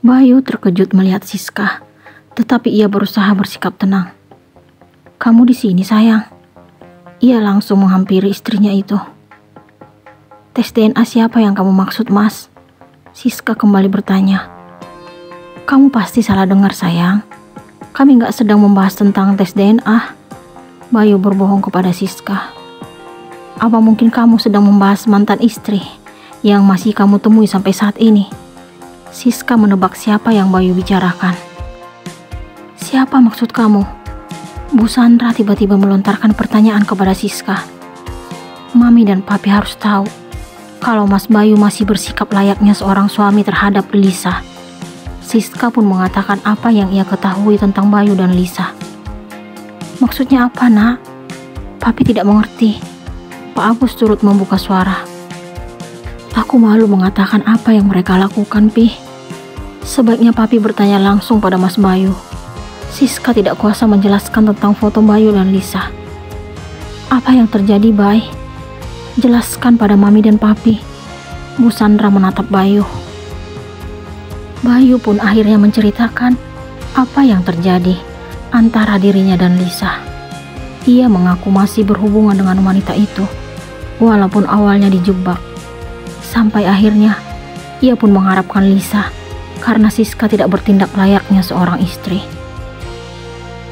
Bayu terkejut melihat Siska, tetapi ia berusaha bersikap tenang. "Kamu di sini, sayang?" Ia langsung menghampiri istrinya itu. "Tes DNA siapa yang kamu maksud, Mas?" Siska kembali bertanya. "Kamu pasti salah dengar, sayang. Kami gak sedang membahas tentang tes DNA." Bayu berbohong kepada Siska. "Apa mungkin kamu sedang membahas mantan istri yang masih kamu temui sampai saat ini?" Siska menebak siapa yang Bayu bicarakan. "Siapa maksud kamu?" Bu Sandra tiba-tiba melontarkan pertanyaan kepada Siska. "Mami dan Papi harus tahu kalau Mas Bayu masih bersikap layaknya seorang suami terhadap Lisa." Siska pun mengatakan apa yang ia ketahui tentang Bayu dan Lisa. "Maksudnya apa, Nak?" Papi tidak mengerti. Pak Agus turut membuka suara. "Aku malu mengatakan apa yang mereka lakukan, Pi. Sebaiknya Papi bertanya langsung pada Mas Bayu." Siska tidak kuasa menjelaskan tentang foto Bayu dan Lisa. "Apa yang terjadi, Bay? Jelaskan pada Mami dan Papi." Bu Sandra menatap Bayu. Bayu pun akhirnya menceritakan apa yang terjadi antara dirinya dan Lisa. Ia mengaku masih berhubungan dengan wanita itu, walaupun awalnya dijebak. Sampai akhirnya, ia pun mengharapkan Lisa karena Siska tidak bertindak layaknya seorang istri.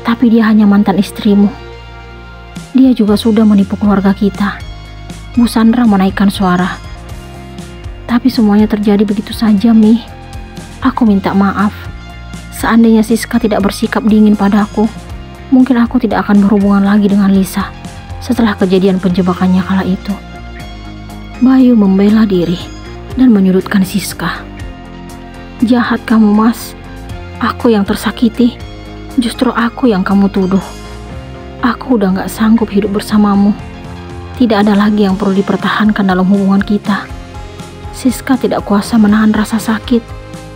"Tapi dia hanya mantan istrimu. Dia juga sudah menipu keluarga kita." Bu Sandra menaikkan suara. "Tapi semuanya terjadi begitu saja, Mi. Aku minta maaf. Seandainya Siska tidak bersikap dingin padaku, mungkin aku tidak akan berhubungan lagi dengan Lisa setelah kejadian penjebakannya kala itu." Bayu membela diri dan menyudutkan Siska. "Jahat kamu, Mas. Aku yang tersakiti. Justru aku yang kamu tuduh. Aku udah gak sanggup hidup bersamamu. Tidak ada lagi yang perlu dipertahankan dalam hubungan kita." Siska tidak kuasa menahan rasa sakit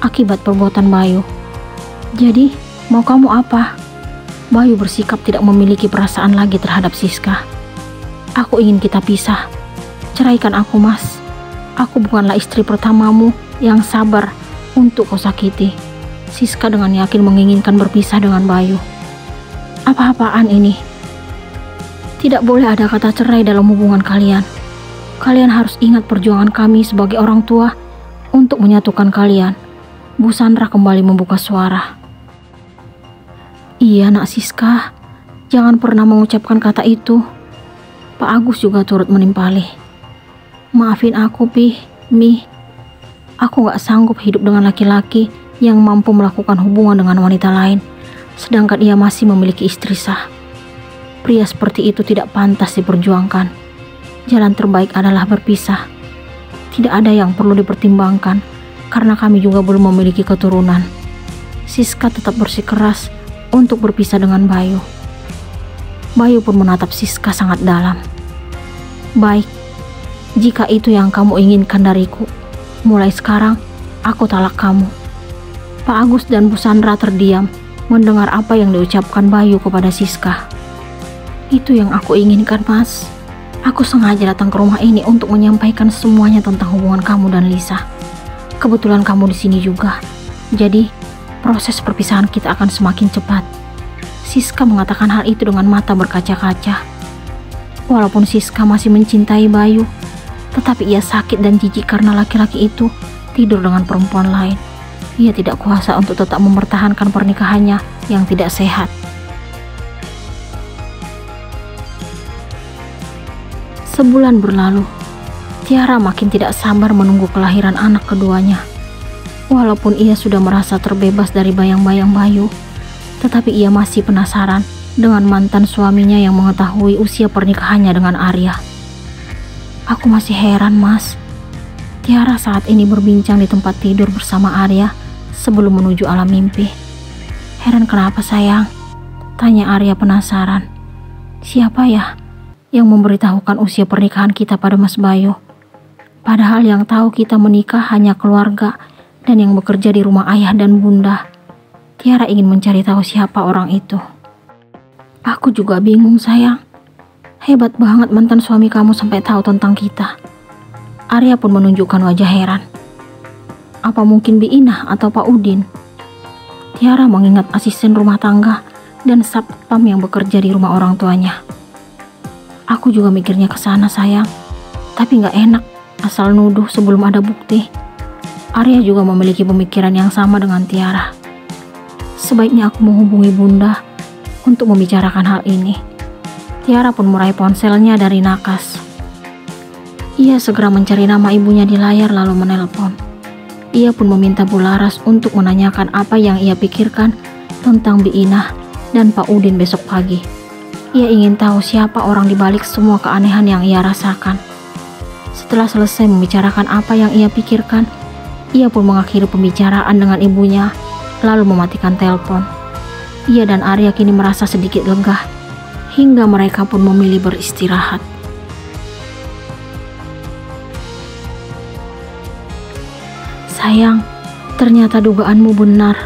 akibat perbuatan Bayu. "Jadi, mau kamu apa?" Bayu bersikap tidak memiliki perasaan lagi terhadap Siska. "Aku ingin kita pisah. Ceraikan aku, Mas. Aku bukanlah istri pertamamu yang sabar untuk kau sakiti." Siska dengan yakin menginginkan berpisah dengan Bayu. "Apa-apaan ini? Tidak boleh ada kata cerai dalam hubungan kalian. Kalian harus ingat perjuangan kami sebagai orang tua untuk menyatukan kalian." Bu Sandra kembali membuka suara. "Iya, Nak Siska. Jangan pernah mengucapkan kata itu." Pak Agus juga turut menimpali. "Maafin aku, Pi, Mi. Aku gak sanggup hidup dengan laki-laki yang mampu melakukan hubungan dengan wanita lain, sedangkan ia masih memiliki istri sah. Pria seperti itu tidak pantas diperjuangkan. Jalan terbaik adalah berpisah. Tidak ada yang perlu dipertimbangkan, karena kami juga belum memiliki keturunan." Siska tetap bersikeras untuk berpisah dengan Bayu. Bayu pun menatap Siska sangat dalam. "Baik, jika itu yang kamu inginkan dariku, mulai sekarang aku talak kamu." Pak Agus dan Bu Sandra terdiam mendengar apa yang diucapkan Bayu kepada Siska. "Itu yang aku inginkan, Mas. Aku sengaja datang ke rumah ini untuk menyampaikan semuanya tentang hubungan kamu dan Lisa. Kebetulan kamu di sini juga. Jadi, proses perpisahan kita akan semakin cepat." Siska mengatakan hal itu dengan mata berkaca-kaca. Walaupun Siska masih mencintai Bayu, tetapi ia sakit dan jijik karena laki-laki itu tidur dengan perempuan lain. Ia tidak kuasa untuk tetap mempertahankan pernikahannya yang tidak sehat. Sebulan berlalu. Tiara makin tidak sabar menunggu kelahiran anak keduanya. Walaupun ia sudah merasa terbebas dari bayang-bayang Bayu, tetapi ia masih penasaran dengan mantan suaminya yang mengetahui usia pernikahannya dengan Arya. "Aku masih heran, Mas." Tiara saat ini berbincang di tempat tidur bersama Arya sebelum menuju alam mimpi. "Heran kenapa, sayang?" tanya Arya penasaran. "Siapa ya yang memberitahukan usia pernikahan kita pada Mas Bayu? Padahal yang tahu kita menikah hanya keluarga dan yang bekerja di rumah ayah dan bunda." Tiara ingin mencari tahu siapa orang itu. "Aku juga bingung, sayang. Hebat banget mantan suami kamu sampai tahu tentang kita." Arya pun menunjukkan wajah heran. Apa mungkin Bi Inah atau Pak Udin? Tiara mengingat asisten rumah tangga dan satpam yang bekerja di rumah orang tuanya. Aku juga mikirnya ke sana sayang, tapi gak enak asal nuduh sebelum ada bukti. Arya juga memiliki pemikiran yang sama dengan Tiara. Sebaiknya aku menghubungi Bunda untuk membicarakan hal ini. Tiara pun meraih ponselnya dari Nakas. Ia segera mencari nama ibunya di layar lalu menelpon. Ia pun meminta Bularas untuk menanyakan apa yang ia pikirkan tentang Bi Inah dan Pak Udin besok pagi. Ia ingin tahu siapa orang di balik semua keanehan yang ia rasakan. Setelah selesai membicarakan apa yang ia pikirkan, ia pun mengakhiri pembicaraan dengan ibunya lalu mematikan telepon. Ia dan Arya kini merasa sedikit lega hingga mereka pun memilih beristirahat. Sayang, ternyata dugaanmu benar.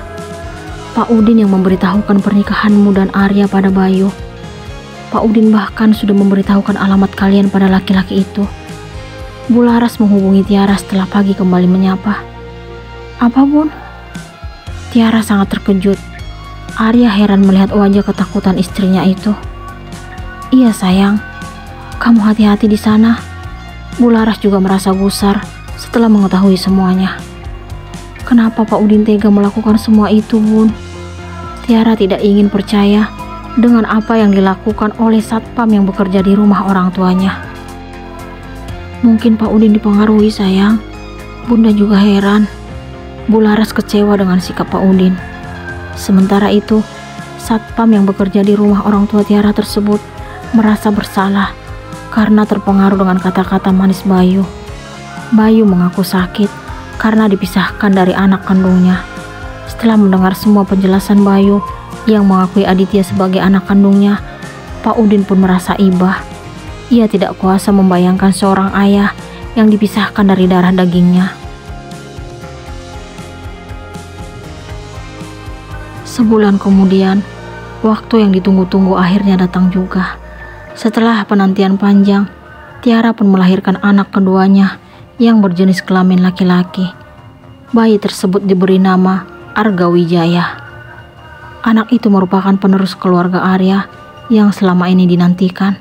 Pak Udin yang memberitahukan pernikahanmu dan Arya pada Bayu. Pak Udin bahkan sudah memberitahukan alamat kalian pada laki-laki itu. Bularas menghubungi Tiara setelah pagi kembali menyapa. Apa Bun? Tiara sangat terkejut. Arya heran melihat wajah ketakutan istrinya itu. Iya sayang, kamu hati-hati di sana. Bularas juga merasa gusar setelah mengetahui semuanya. Kenapa Pak Udin tega melakukan semua itu, Bun? Tiara tidak ingin percaya dengan apa yang dilakukan oleh satpam yang bekerja di rumah orang tuanya. Mungkin Pak Udin dipengaruhi, sayang. Bunda juga heran. Bularas kecewa dengan sikap Pak Udin. Sementara itu, satpam yang bekerja di rumah orang tua Tiara tersebut merasa bersalah karena terpengaruh dengan kata-kata manis Bayu. Bayu mengaku sakit karena dipisahkan dari anak kandungnya. Setelah mendengar semua penjelasan Bayu yang mengakui Aditya sebagai anak kandungnya, Pak Udin pun merasa ibah. Ia tidak kuasa membayangkan seorang ayah yang dipisahkan dari darah dagingnya. Sebulan kemudian, waktu yang ditunggu-tunggu akhirnya datang juga. Setelah penantian panjang, Tiara pun melahirkan anak keduanya yang berjenis kelamin laki-laki. Bayi tersebut diberi nama Arga Wijaya. Anak itu merupakan penerus keluarga Arya yang selama ini dinantikan.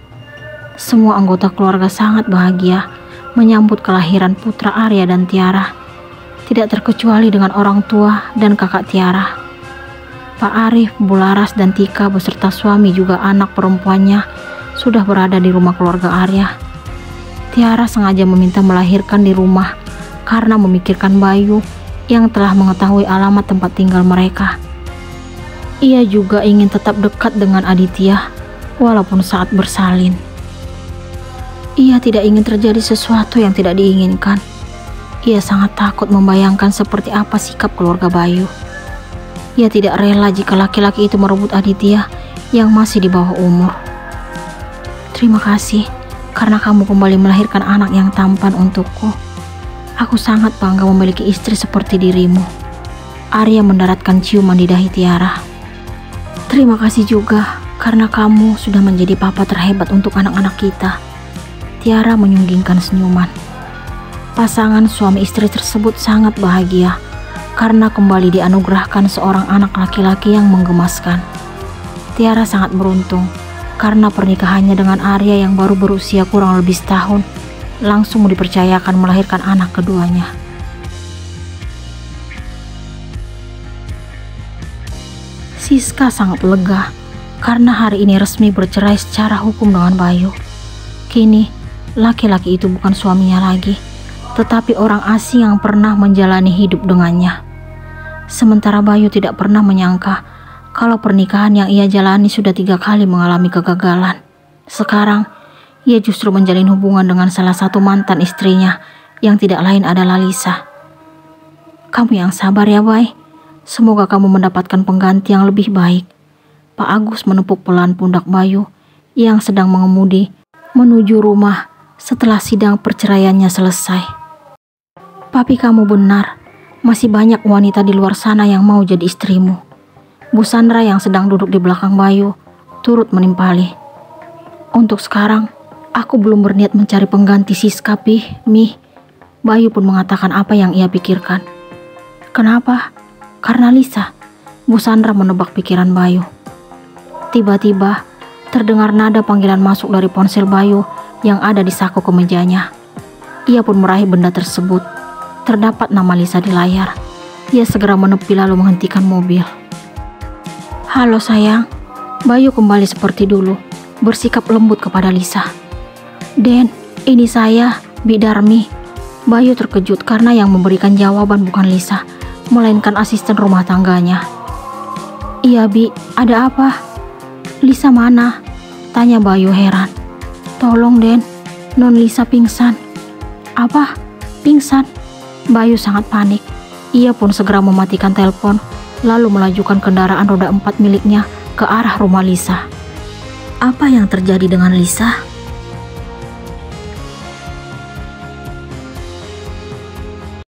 Semua anggota keluarga sangat bahagia menyambut kelahiran putra Arya dan Tiara, tidak terkecuali dengan orang tua dan kakak Tiara. Pak Arif, Bularas, dan Tika beserta suami juga anak perempuannya sudah berada di rumah keluarga Arya. Tiara sengaja meminta melahirkan di rumah karena memikirkan Bayu yang telah mengetahui alamat tempat tinggal mereka. Ia juga ingin tetap dekat dengan Aditya walaupun saat bersalin. Ia tidak ingin terjadi sesuatu yang tidak diinginkan. Ia sangat takut membayangkan seperti apa sikap keluarga Bayu. Ia tidak rela jika laki-laki itu merebut Aditya yang masih di bawah umur. Terima kasih karena kamu kembali melahirkan anak yang tampan untukku. Aku sangat bangga memiliki istri seperti dirimu. Arya mendaratkan ciuman di dahi Tiara. Terima kasih juga karena kamu sudah menjadi papa terhebat untuk anak-anak kita. Tiara menyunggingkan senyuman. Pasangan suami istri tersebut sangat bahagia karena kembali dianugerahkan seorang anak laki-laki yang menggemaskan. Tiara sangat beruntung karena pernikahannya dengan Arya yang baru berusia kurang lebih setahun langsung dipercayakan melahirkan anak keduanya. Siska sangat lega karena hari ini resmi bercerai secara hukum dengan Bayu. Kini, laki-laki itu bukan suaminya lagi, tetapi orang asing yang pernah menjalani hidup dengannya. Sementara Bayu tidak pernah menyangka kalau pernikahan yang ia jalani sudah 3 kali mengalami kegagalan. Sekarang, ia justru menjalin hubungan dengan salah satu mantan istrinya yang tidak lain adalah Lisa. Kamu yang sabar ya, Bay. Semoga kamu mendapatkan pengganti yang lebih baik. Pak Agus menepuk pelan pundak Bayu yang sedang mengemudi menuju rumah setelah sidang perceraiannya selesai. Papi, kamu benar. Masih banyak wanita di luar sana yang mau jadi istrimu. Bu Sandra yang sedang duduk di belakang Bayu turut menimpali. Untuk sekarang, aku belum berniat mencari pengganti Siska, Mi. Bayu pun mengatakan apa yang ia pikirkan. Kenapa? Karena Lisa. Bu Sandra menebak pikiran Bayu. Tiba-tiba terdengar nada panggilan masuk dari ponsel Bayu yang ada di saku kemejanya. Ia pun meraih benda tersebut. Terdapat nama Lisa di layar. Ia segera menepi lalu menghentikan mobil. Halo sayang. Bayu kembali seperti dulu, bersikap lembut kepada Lisa. Den, ini saya, Bi Darmi. Bayu terkejut karena yang memberikan jawaban bukan Lisa, melainkan asisten rumah tangganya. Iya Bi, ada apa? Lisa mana? Tanya Bayu heran. Tolong Den, Non Lisa pingsan. Apa? Pingsan? Bayu sangat panik. Ia pun segera mematikan telepon, lalu melajukan kendaraan roda 4 miliknya ke arah rumah Lisa. Apa yang terjadi dengan Lisa?